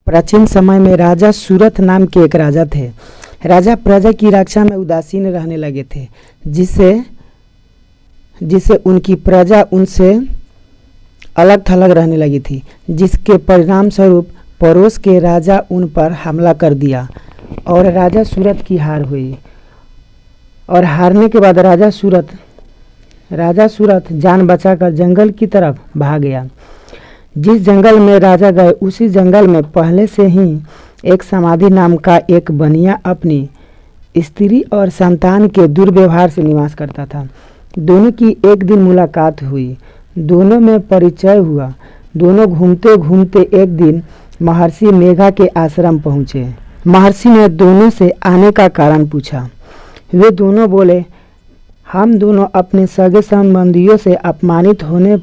प्राचीन समय में राजा सूरत नाम के एक राजा थे। राजा प्रजा की रक्षा में उदासीन रहने लगे थे, जिससे उनकी प्रजा उनसे अलग थलग रहने लगी थी, जिसके परिणाम स्वरूप पड़ोस के राजा उन पर हमला कर दिया और राजा सूरत की हार हुई। और हारने के बाद राजा सूरत जान बचाकर जंगल की तरफ भाग गया। जिस जंगल में राजा गए उसी जंगल में पहले से ही एक समाधि नाम का एक बनिया अपनी स्त्री और संतान के दुर्व्यवहार से निवास करता था। दोनों की एक दिन मुलाकात हुई, दोनों में परिचय हुआ। दोनों घूमते घूमते एक दिन महर्षि मेघा के आश्रम पहुँचे। महर्षि ने दोनों से आने का कारण पूछा। वे दोनों बोले, हम दोनों अपने सगे संबंधियों से अपमानित होने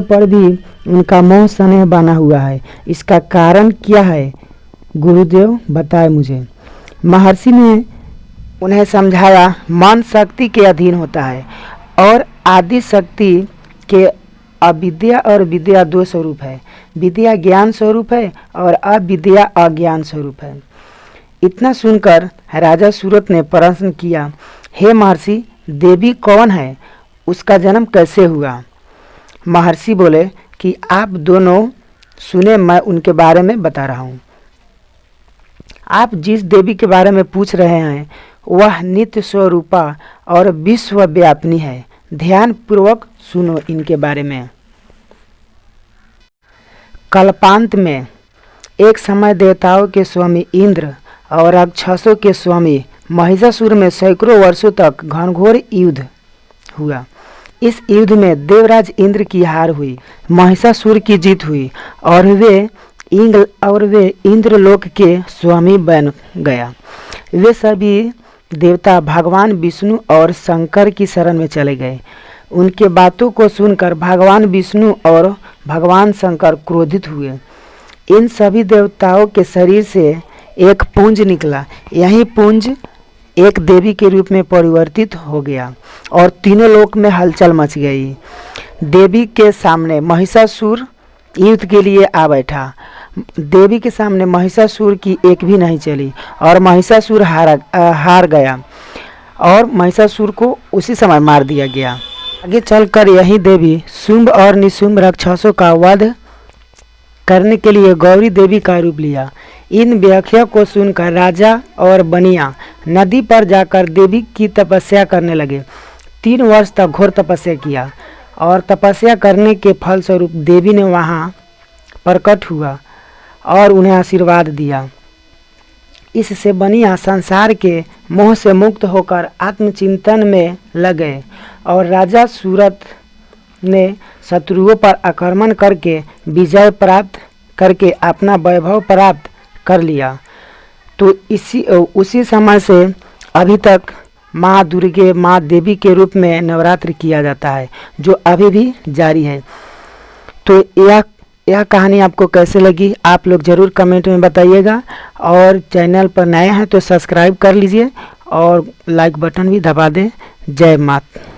पर भी उनका मोह स्नेह बना हुआ है। इसका कारण क्या है गुरुदेव, बताए मुझे। महर्षि ने उन्हें समझाया, मन शक्ति के अधीन होता है और आदि शक्ति के अविद्या और विद्या दो स्वरूप है। विद्या ज्ञान स्वरूप है और अविद्या अज्ञान स्वरूप है। इतना सुनकर राजा सूरत ने प्रश्न किया, हे महर्षि, देवी कौन है, उसका जन्म कैसे हुआ? महर्षि बोले कि आप दोनों सुने, मैं उनके बारे में बता रहा हूँ। आप जिस देवी के बारे में पूछ रहे हैं वह नित्य स्वरूपा और विश्वव्यापिनी है। ध्यान पूर्वक सुनो इनके बारे में। कल्पांत में एक समय देवताओं के स्वामी इंद्र और राक्षसों के स्वामी महिषासुर में सैकड़ों वर्षों तक घनघोर युद्ध हुआ। इस युद्ध में देवराज इंद्र की हार हुई, महिषासुर की जीत हुई और वे इंद्रलोक के स्वामी बन गया। वे सभी देवता भगवान विष्णु और शंकर की शरण में चले गए। उनके बातों को सुनकर भगवान विष्णु और भगवान शंकर क्रोधित हुए। इन सभी देवताओं के शरीर से एक पुंज निकला। यही पुंज एक देवी के रूप में परिवर्तित हो गया और तीनों लोक में हलचल मच गई। देवी के सामने महिषासुर युद्ध के लिए आ बैठा। देवी के सामने महिषासुर की एक भी नहीं चली और महिषासुर हार गया और महिषासुर को उसी समय मार दिया गया। आगे चलकर यही देवी शुंभ और निशुंभ राक्षसों का वध करने के लिए गौरी देवी का रूप लिया। इन व्याख्या को सुनकर राजा और बनिया नदी पर जाकर देवी की तपस्या करने लगे। 3 वर्ष तक घोर तपस्या किया और तपस्या करने के फलस्वरूप देवी ने वहाँ प्रकट हुआ और उन्हें आशीर्वाद दिया। इससे बनिया संसार के मोह से मुक्त होकर आत्मचिंतन में लग गए और राजा सूरत ने शत्रुओं पर आक्रमण करके विजय प्राप्त करके अपना वैभव प्राप्त कर लिया। तो उसी समय से अभी तक माँ दुर्गे, माँ देवी के रूप में नवरात्रि किया जाता है, जो अभी भी जारी है। तो यह कहानी आपको कैसे लगी आप लोग ज़रूर कमेंट में बताइएगा और चैनल पर नए हैं तो सब्सक्राइब कर लीजिए और लाइक बटन भी दबा दें। जय माता।